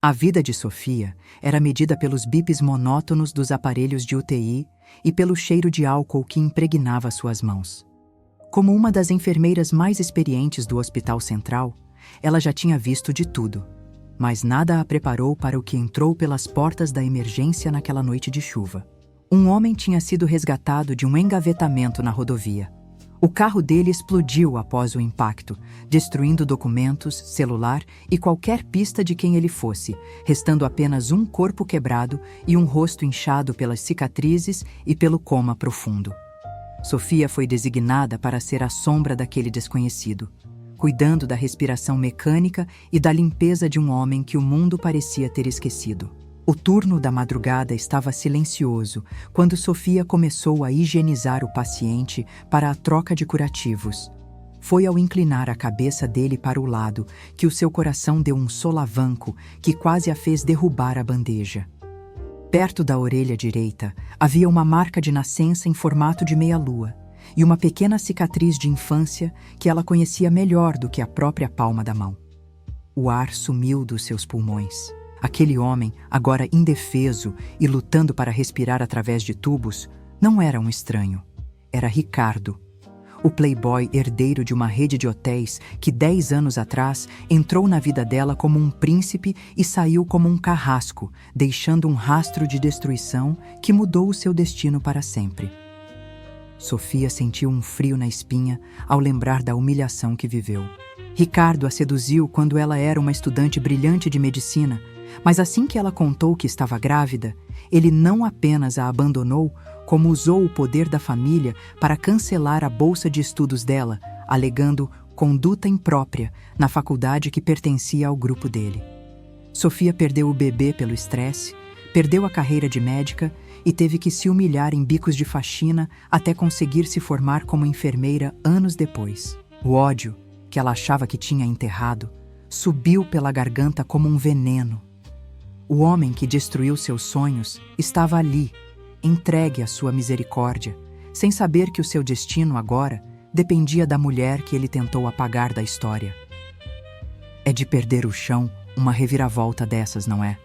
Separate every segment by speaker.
Speaker 1: A vida de Sofia era medida pelos bips monótonos dos aparelhos de UTI e pelo cheiro de álcool que impregnava suas mãos. Como uma das enfermeiras mais experientes do Hospital Central, ela já tinha visto de tudo, mas nada a preparou para o que entrou pelas portas da emergência naquela noite de chuva. Um homem tinha sido resgatado de um engavetamento na rodovia. O carro dele explodiu após o impacto, destruindo documentos, celular e qualquer pista de quem ele fosse, restando apenas um corpo quebrado e um rosto inchado pelas cicatrizes e pelo coma profundo. Sofia foi designada para ser a sombra daquele desconhecido, cuidando da respiração mecânica e da limpeza de um homem que o mundo parecia ter esquecido. O turno da madrugada estava silencioso quando Sofia começou a higienizar o paciente para a troca de curativos. Foi ao inclinar a cabeça dele para o lado que o seu coração deu um solavanco que quase a fez derrubar a bandeja. Perto da orelha direita havia uma marca de nascença em formato de meia-lua e uma pequena cicatriz de infância que ela conhecia melhor do que a própria palma da mão. O ar sumiu dos seus pulmões. Aquele homem, agora indefeso e lutando para respirar através de tubos, não era um estranho. Era Ricardo, o playboy herdeiro de uma rede de hotéis que 10 anos atrás entrou na vida dela como um príncipe e saiu como um carrasco, deixando um rastro de destruição que mudou o seu destino para sempre. Sofia sentiu um frio na espinha ao lembrar da humilhação que viveu. Ricardo a seduziu quando ela era uma estudante brilhante de medicina, mas assim que ela contou que estava grávida, ele não apenas a abandonou, como usou o poder da família para cancelar a bolsa de estudos dela, alegando conduta imprópria na faculdade que pertencia ao grupo dele. Sofia perdeu o bebê pelo estresse, perdeu a carreira de médica e teve que se humilhar em bicos de faxina até conseguir se formar como enfermeira anos depois. O ódio, que ela achava que tinha enterrado, subiu pela garganta como um veneno. O homem que destruiu seus sonhos estava ali, entregue à sua misericórdia, sem saber que o seu destino agora dependia da mulher que ele tentou apagar da história. É de perder o chão uma reviravolta dessas, não é?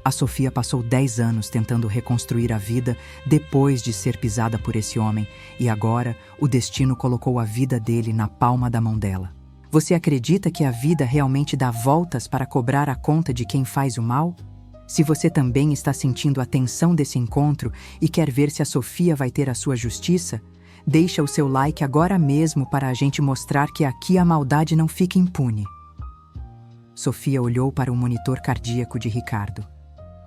Speaker 1: A Sofia passou 10 anos tentando reconstruir a vida depois de ser pisada por esse homem, e agora o destino colocou a vida dele na palma da mão dela. Você acredita que a vida realmente dá voltas para cobrar a conta de quem faz o mal? Se você também está sentindo a tensão desse encontro e quer ver se a Sofia vai ter a sua justiça, deixa o seu like agora mesmo para a gente mostrar que aqui a maldade não fica impune. Sofia olhou para o monitor cardíaco de Ricardo.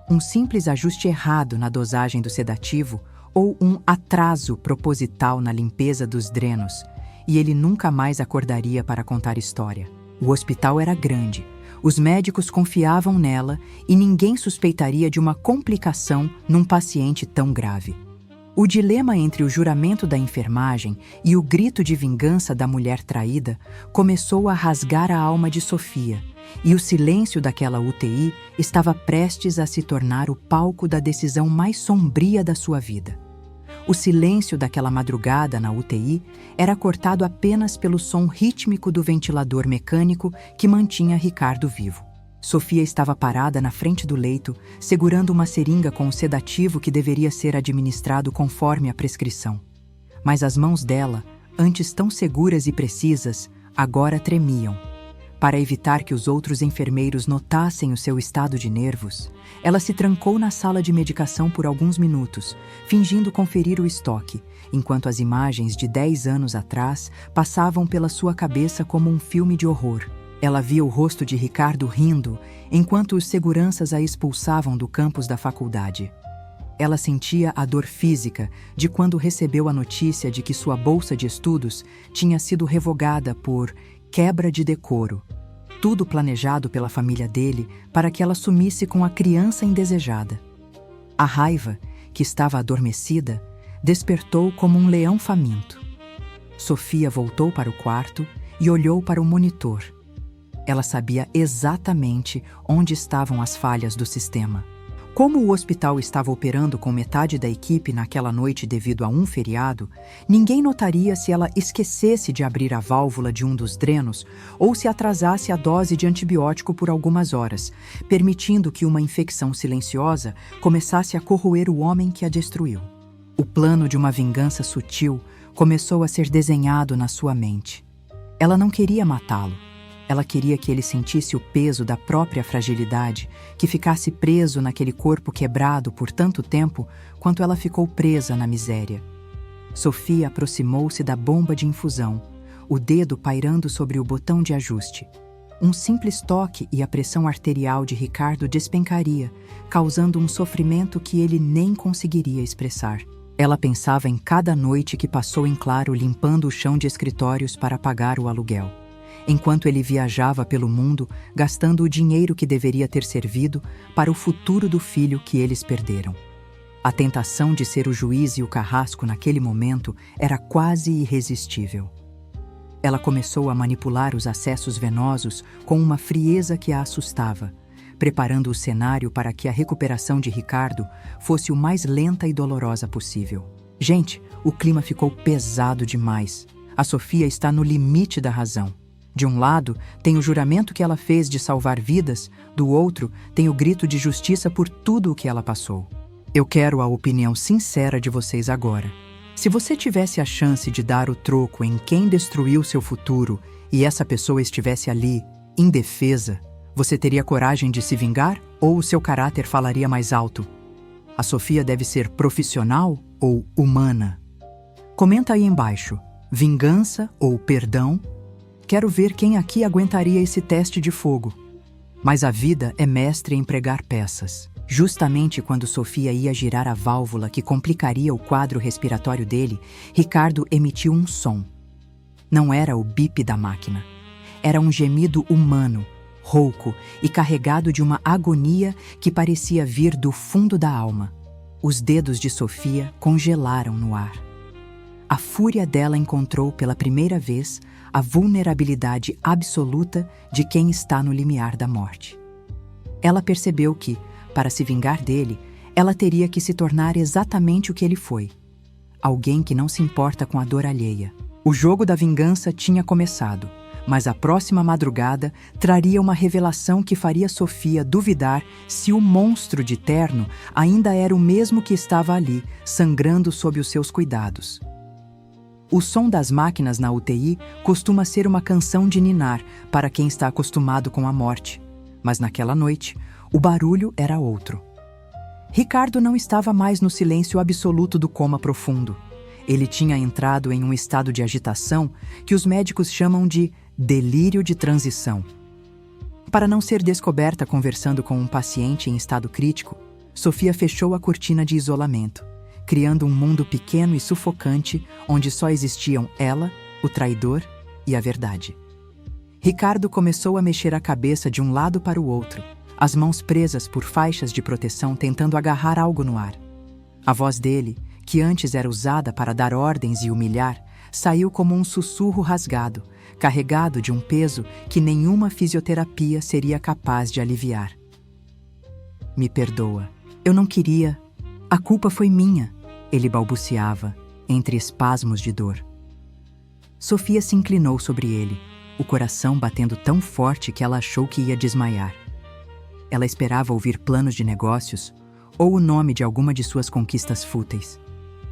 Speaker 1: Um simples ajuste errado na dosagem do sedativo ou um atraso proposital na limpeza dos drenos, e ele nunca mais acordaria para contar história. O hospital era grande, os médicos confiavam nela e ninguém suspeitaria de uma complicação num paciente tão grave. O dilema entre o juramento da enfermagem e o grito de vingança da mulher traída começou a rasgar a alma de Sofia, e o silêncio daquela UTI estava prestes a se tornar o palco da decisão mais sombria da sua vida. O silêncio daquela madrugada na UTI era cortado apenas pelo som rítmico do ventilador mecânico que mantinha Ricardo vivo. Sofia estava parada na frente do leito, segurando uma seringa com o sedativo que deveria ser administrado conforme a prescrição. Mas as mãos dela, antes tão seguras e precisas, agora tremiam. Para evitar que os outros enfermeiros notassem o seu estado de nervos, ela se trancou na sala de medicação por alguns minutos, fingindo conferir o estoque, enquanto as imagens de 10 anos atrás passavam pela sua cabeça como um filme de horror. Ela via o rosto de Ricardo rindo, enquanto os seguranças a expulsavam do campus da faculdade. Ela sentia a dor física de quando recebeu a notícia de que sua bolsa de estudos tinha sido revogada por quebra de decoro, tudo planejado pela família dele para que ela sumisse com a criança indesejada. A raiva, que estava adormecida, despertou como um leão faminto. Sofia voltou para o quarto e olhou para o monitor. Ela sabia exatamente onde estavam as falhas do sistema. Como o hospital estava operando com metade da equipe naquela noite devido a um feriado, ninguém notaria se ela esquecesse de abrir a válvula de um dos drenos ou se atrasasse a dose de antibiótico por algumas horas, permitindo que uma infecção silenciosa começasse a corroer o homem que a destruiu. O plano de uma vingança sutil começou a ser desenhado na sua mente. Ela não queria matá-lo. Ela queria que ele sentisse o peso da própria fragilidade, que ficasse preso naquele corpo quebrado por tanto tempo quanto ela ficou presa na miséria. Sofia aproximou-se da bomba de infusão, o dedo pairando sobre o botão de ajuste. Um simples toque e a pressão arterial de Ricardo despencaria, causando um sofrimento que ele nem conseguiria expressar. Ela pensava em cada noite que passou em claro limpando o chão de escritórios para pagar o aluguel, enquanto ele viajava pelo mundo, gastando o dinheiro que deveria ter servido para o futuro do filho que eles perderam. A tentação de ser o juiz e o carrasco naquele momento era quase irresistível. Ela começou a manipular os acessos venosos com uma frieza que a assustava, preparando o cenário para que a recuperação de Ricardo fosse o mais lenta e dolorosa possível. Gente, o clima ficou pesado demais. A Sofia está no limite da razão. De um lado, tem o juramento que ela fez de salvar vidas, do outro, tem o grito de justiça por tudo o que ela passou. Eu quero a opinião sincera de vocês agora. Se você tivesse a chance de dar o troco em quem destruiu seu futuro e essa pessoa estivesse ali, indefesa, você teria coragem de se vingar ou o seu caráter falaria mais alto? A Sofia deve ser profissional ou humana? Comenta aí embaixo, vingança ou perdão? Quero ver quem aqui aguentaria esse teste de fogo. Mas a vida é mestre em pregar peças. Justamente quando Sofia ia girar a válvula que complicaria o quadro respiratório dele, Ricardo emitiu um som. Não era o bip da máquina. Era um gemido humano, rouco e carregado de uma agonia que parecia vir do fundo da alma. Os dedos de Sofia congelaram no ar. A fúria dela encontrou pela primeira vez a vulnerabilidade absoluta de quem está no limiar da morte. Ela percebeu que, para se vingar dele, ela teria que se tornar exatamente o que ele foi. Alguém que não se importa com a dor alheia. O jogo da vingança tinha começado, mas a próxima madrugada traria uma revelação que faria Sofia duvidar se o monstro de terno ainda era o mesmo que estava ali, sangrando sob os seus cuidados. O som das máquinas na UTI costuma ser uma canção de ninar para quem está acostumado com a morte, mas naquela noite, o barulho era outro. Ricardo não estava mais no silêncio absoluto do coma profundo. Ele tinha entrado em um estado de agitação que os médicos chamam de delírio de transição. Para não ser descoberta conversando com um paciente em estado crítico, Sofia fechou a cortina de isolamento, criando um mundo pequeno e sufocante onde só existiam ela, o traidor e a verdade. Ricardo começou a mexer a cabeça de um lado para o outro, as mãos presas por faixas de proteção tentando agarrar algo no ar. A voz dele, que antes era usada para dar ordens e humilhar, saiu como um sussurro rasgado, carregado de um peso que nenhuma fisioterapia seria capaz de aliviar. Me perdoa. Eu não queria. A culpa foi minha. Ele balbuciava, entre espasmos de dor. Sofia se inclinou sobre ele, o coração batendo tão forte que ela achou que ia desmaiar. Ela esperava ouvir planos de negócios ou o nome de alguma de suas conquistas fúteis.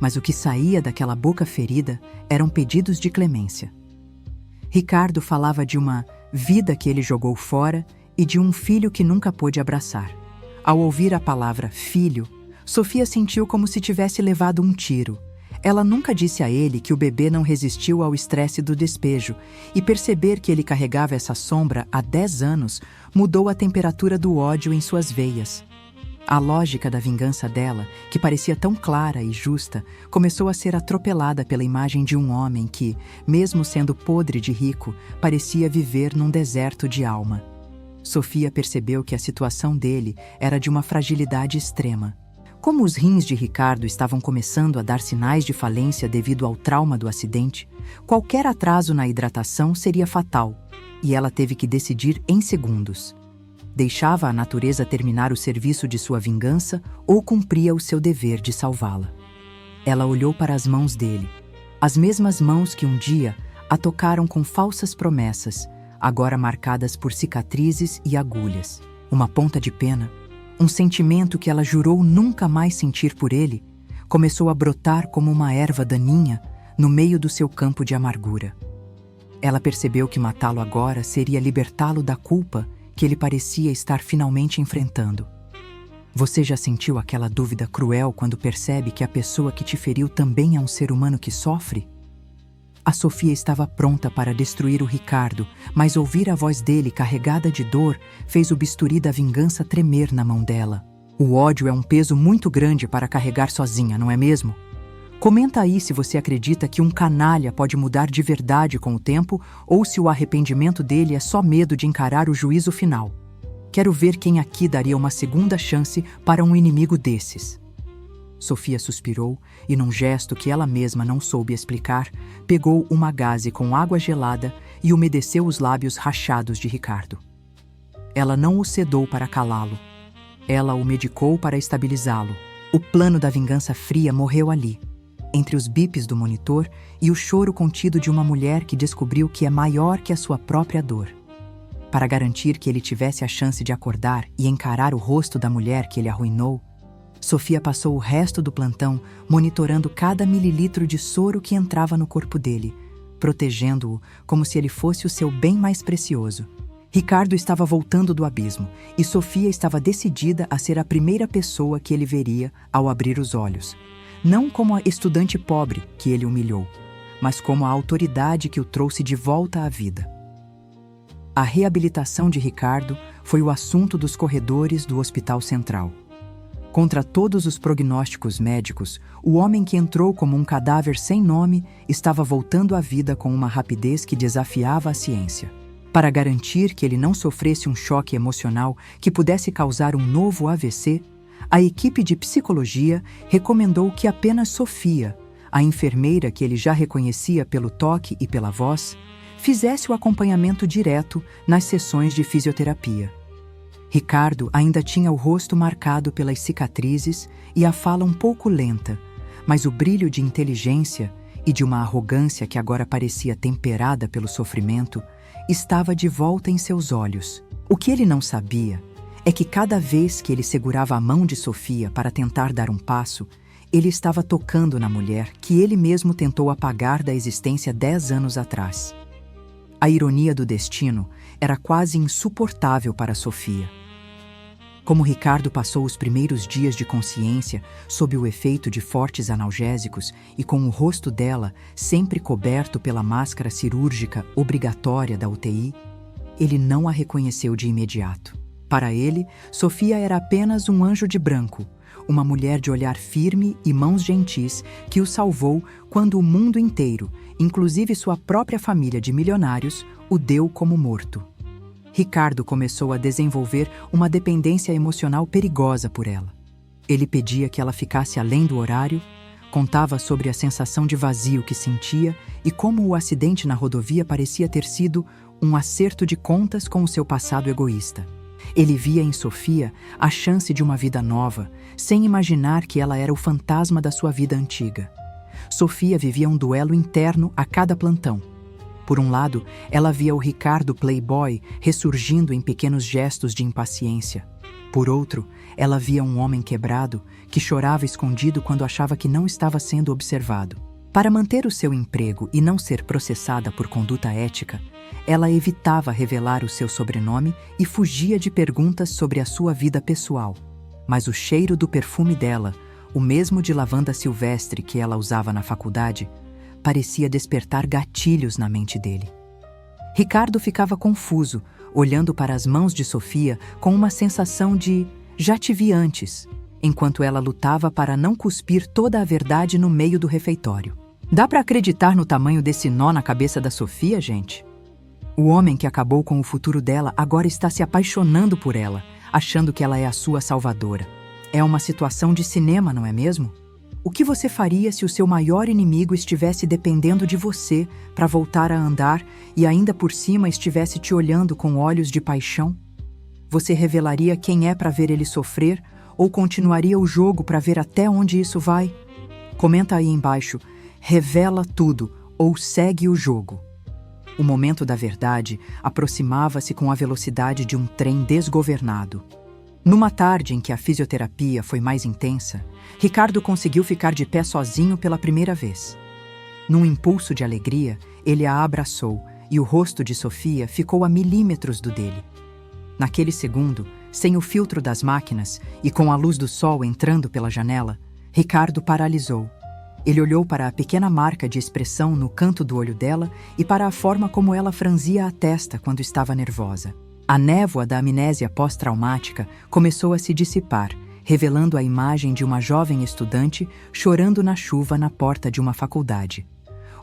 Speaker 1: Mas o que saía daquela boca ferida eram pedidos de clemência. Ricardo falava de uma vida que ele jogou fora e de um filho que nunca pôde abraçar. Ao ouvir a palavra filho, Sofia sentiu como se tivesse levado um tiro. Ela nunca disse a ele que o bebê não resistiu ao estresse do despejo, e perceber que ele carregava essa sombra há 10 anos mudou a temperatura do ódio em suas veias. A lógica da vingança dela, que parecia tão clara e justa, começou a ser atropelada pela imagem de um homem que, mesmo sendo podre de rico, parecia viver num deserto de alma. Sofia percebeu que a situação dele era de uma fragilidade extrema. Como os rins de Ricardo estavam começando a dar sinais de falência devido ao trauma do acidente, qualquer atraso na hidratação seria fatal, e ela teve que decidir em segundos. Deixava a natureza terminar o serviço de sua vingança ou cumpria o seu dever de salvá-la? Ela olhou para as mãos dele, as mesmas mãos que um dia a tocaram com falsas promessas, agora marcadas por cicatrizes e agulhas. Uma ponta de pena, um sentimento que ela jurou nunca mais sentir por ele, começou a brotar como uma erva daninha no meio do seu campo de amargura. Ela percebeu que matá-lo agora seria libertá-lo da culpa que ele parecia estar finalmente enfrentando. Você já sentiu aquela dúvida cruel quando percebe que a pessoa que te feriu também é um ser humano que sofre? A Sofia estava pronta para destruir o Ricardo, mas ouvir a voz dele carregada de dor fez o bisturi da vingança tremer na mão dela. O ódio é um peso muito grande para carregar sozinha, não é mesmo? Comenta aí se você acredita que um canalha pode mudar de verdade com o tempo ou se o arrependimento dele é só medo de encarar o juízo final. Quero ver quem aqui daria uma segunda chance para um inimigo desses. Sofia suspirou e, num gesto que ela mesma não soube explicar, pegou uma gaze com água gelada e umedeceu os lábios rachados de Ricardo. Ela não o sedou para calá-lo. Ela o medicou para estabilizá-lo. O plano da vingança fria morreu ali, entre os bips do monitor e o choro contido de uma mulher que descobriu que é maior que a sua própria dor. Para garantir que ele tivesse a chance de acordar e encarar o rosto da mulher que ele arruinou, Sofia passou o resto do plantão monitorando cada mililitro de soro que entrava no corpo dele, protegendo-o como se ele fosse o seu bem mais precioso. Ricardo estava voltando do abismo e Sofia estava decidida a ser a primeira pessoa que ele veria ao abrir os olhos. Não como a estudante pobre que ele humilhou, mas como a autoridade que o trouxe de volta à vida. A reabilitação de Ricardo foi o assunto dos corredores do Hospital Central. Contra todos os prognósticos médicos, o homem que entrou como um cadáver sem nome estava voltando à vida com uma rapidez que desafiava a ciência. Para garantir que ele não sofresse um choque emocional que pudesse causar um novo AVC, a equipe de psicologia recomendou que apenas Sofia, a enfermeira que ele já reconhecia pelo toque e pela voz, fizesse o acompanhamento direto nas sessões de fisioterapia. Ricardo ainda tinha o rosto marcado pelas cicatrizes e a fala um pouco lenta, mas o brilho de inteligência e de uma arrogância que agora parecia temperada pelo sofrimento estava de volta em seus olhos. O que ele não sabia é que cada vez que ele segurava a mão de Sofia para tentar dar um passo, ele estava tocando na mulher que ele mesmo tentou apagar da existência 10 anos atrás. A ironia do destino era quase insuportável para Sofia. Como Ricardo passou os primeiros dias de consciência sob o efeito de fortes analgésicos e com o rosto dela sempre coberto pela máscara cirúrgica obrigatória da UTI, ele não a reconheceu de imediato. Para ele, Sofia era apenas um anjo de branco, uma mulher de olhar firme e mãos gentis que o salvou quando o mundo inteiro, inclusive sua própria família de milionários, o deu como morto. Ricardo começou a desenvolver uma dependência emocional perigosa por ela. Ele pedia que ela ficasse além do horário, contava sobre a sensação de vazio que sentia e como o acidente na rodovia parecia ter sido um acerto de contas com o seu passado egoísta. Ele via em Sofia a chance de uma vida nova, sem imaginar que ela era o fantasma da sua vida antiga. Sofia vivia um duelo interno a cada plantão. Por um lado, ela via o Ricardo playboy ressurgindo em pequenos gestos de impaciência. Por outro, ela via um homem quebrado que chorava escondido quando achava que não estava sendo observado. Para manter o seu emprego e não ser processada por conduta ética, ela evitava revelar o seu sobrenome e fugia de perguntas sobre a sua vida pessoal. Mas o cheiro do perfume dela, o mesmo de lavanda silvestre que ela usava na faculdade, parecia despertar gatilhos na mente dele. Ricardo ficava confuso, olhando para as mãos de Sofia com uma sensação de "já te vi antes", enquanto ela lutava para não cuspir toda a verdade no meio do refeitório. Dá para acreditar no tamanho desse nó na cabeça da Sofia, gente? O homem que acabou com o futuro dela agora está se apaixonando por ela, achando que ela é a sua salvadora. É uma situação de cinema, não é mesmo? O que você faria se o seu maior inimigo estivesse dependendo de você para voltar a andar e ainda por cima estivesse te olhando com olhos de paixão? Você revelaria quem é para ver ele sofrer ou continuaria o jogo para ver até onde isso vai? Comenta aí embaixo, revela tudo ou segue o jogo. O momento da verdade aproximava-se com a velocidade de um trem desgovernado. Numa tarde em que a fisioterapia foi mais intensa, Ricardo conseguiu ficar de pé sozinho pela primeira vez. Num impulso de alegria, ele a abraçou e o rosto de Sofia ficou a milímetros do dele. Naquele segundo, sem o filtro das máquinas e com a luz do sol entrando pela janela, Ricardo paralisou. Ele olhou para a pequena marca de expressão no canto do olho dela e para a forma como ela franzia a testa quando estava nervosa. A névoa da amnésia pós-traumática começou a se dissipar, revelando a imagem de uma jovem estudante chorando na chuva na porta de uma faculdade.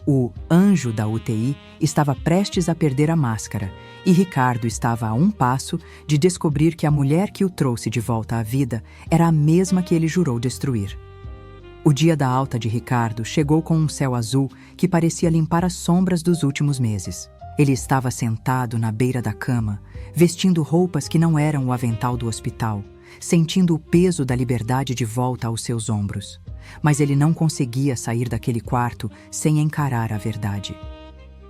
Speaker 1: O anjo da UTI estava prestes a perder a máscara e Ricardo estava a um passo de descobrir que a mulher que o trouxe de volta à vida era a mesma que ele jurou destruir. O dia da alta de Ricardo chegou com um céu azul que parecia limpar as sombras dos últimos meses. Ele estava sentado na beira da cama, vestindo roupas que não eram o avental do hospital, sentindo o peso da liberdade de volta aos seus ombros. Mas ele não conseguia sair daquele quarto sem encarar a verdade.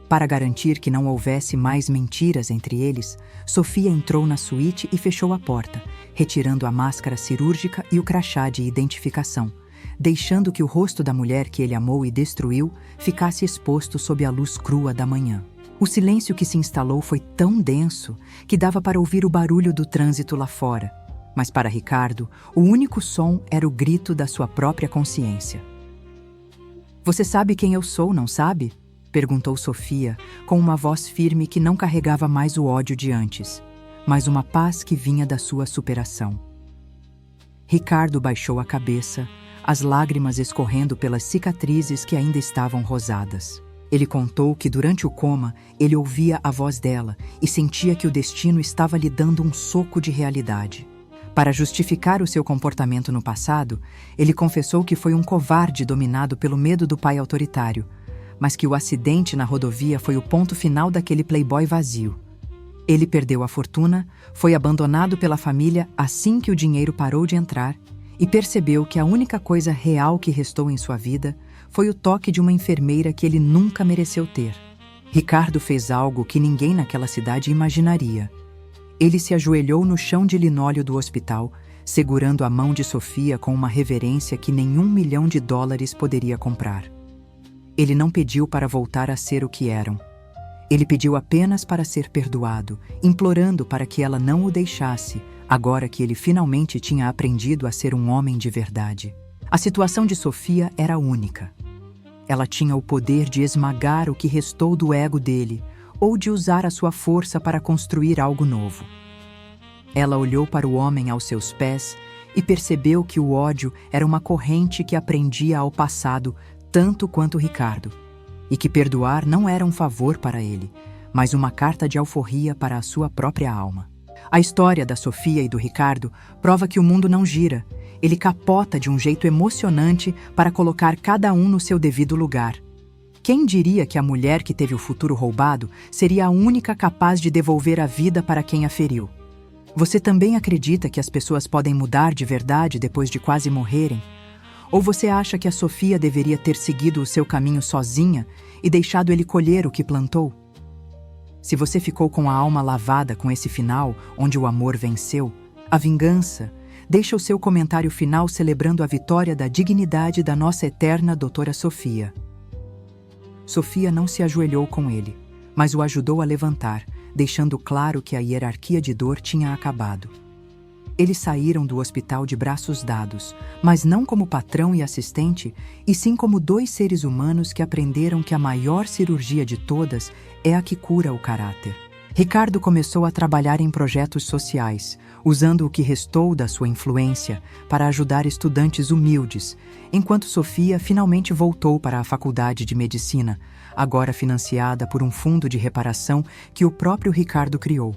Speaker 1: Para garantir que não houvesse mais mentiras entre eles, Sofia entrou na suíte e fechou a porta, retirando a máscara cirúrgica e o crachá de identificação, deixando que o rosto da mulher que ele amou e destruiu ficasse exposto sob a luz crua da manhã. O silêncio que se instalou foi tão denso que dava para ouvir o barulho do trânsito lá fora. Mas para Ricardo, o único som era o grito da sua própria consciência. "Você sabe quem eu sou, não sabe?" perguntou Sofia, com uma voz firme que não carregava mais o ódio de antes, mas uma paz que vinha da sua superação. Ricardo baixou a cabeça, as lágrimas escorrendo pelas cicatrizes que ainda estavam rosadas. Ele contou que durante o coma ele ouvia a voz dela e sentia que o destino estava lhe dando um soco de realidade. Para justificar o seu comportamento no passado, ele confessou que foi um covarde dominado pelo medo do pai autoritário, mas que o acidente na rodovia foi o ponto final daquele playboy vazio. Ele perdeu a fortuna, foi abandonado pela família assim que o dinheiro parou de entrar e percebeu que a única coisa real que restou em sua vida foi o toque de uma enfermeira que ele nunca mereceu ter. Ricardo fez algo que ninguém naquela cidade imaginaria. Ele se ajoelhou no chão de linóleo do hospital, segurando a mão de Sofia com uma reverência que nenhum $1.000.000 poderia comprar. Ele não pediu para voltar a ser o que eram. Ele pediu apenas para ser perdoado, implorando para que ela não o deixasse, agora que ele finalmente tinha aprendido a ser um homem de verdade. A situação de Sofia era única. Ela tinha o poder de esmagar o que restou do ego dele, ou de usar a sua força para construir algo novo. Ela olhou para o homem aos seus pés e percebeu que o ódio era uma corrente que aprendia ao passado tanto quanto Ricardo, e que perdoar não era um favor para ele, mas uma carta de alforria para a sua própria alma. A história da Sofia e do Ricardo prova que o mundo não gira, ele capota de um jeito emocionante para colocar cada um no seu devido lugar. Quem diria que a mulher que teve o futuro roubado seria a única capaz de devolver a vida para quem a feriu? Você também acredita que as pessoas podem mudar de verdade depois de quase morrerem? Ou você acha que a Sofia deveria ter seguido o seu caminho sozinha e deixado ele colher o que plantou? Se você ficou com a alma lavada com esse final, onde o amor venceu, a vingança, deixa o seu comentário final celebrando a vitória da dignidade da nossa eterna doutora Sofia. Sofia não se ajoelhou com ele, mas o ajudou a levantar, deixando claro que a hierarquia de dor tinha acabado. Eles saíram do hospital de braços dados, mas não como patrão e assistente, e sim como dois seres humanos que aprenderam que a maior cirurgia de todas é a que cura o caráter. Ricardo começou a trabalhar em projetos sociais, usando o que restou da sua influência para ajudar estudantes humildes, enquanto Sofia finalmente voltou para a faculdade de medicina, agora financiada por um fundo de reparação que o próprio Ricardo criou.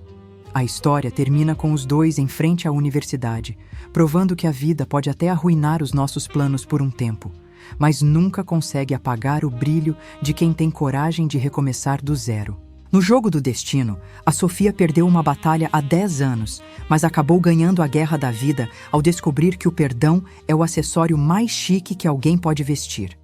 Speaker 1: A história termina com os dois em frente à universidade, provando que a vida pode até arruinar os nossos planos por um tempo, mas nunca consegue apagar o brilho de quem tem coragem de recomeçar do zero. No jogo do destino, a Sofia perdeu uma batalha há 10 anos, mas acabou ganhando a guerra da vida ao descobrir que o perdão é o acessório mais chique que alguém pode vestir.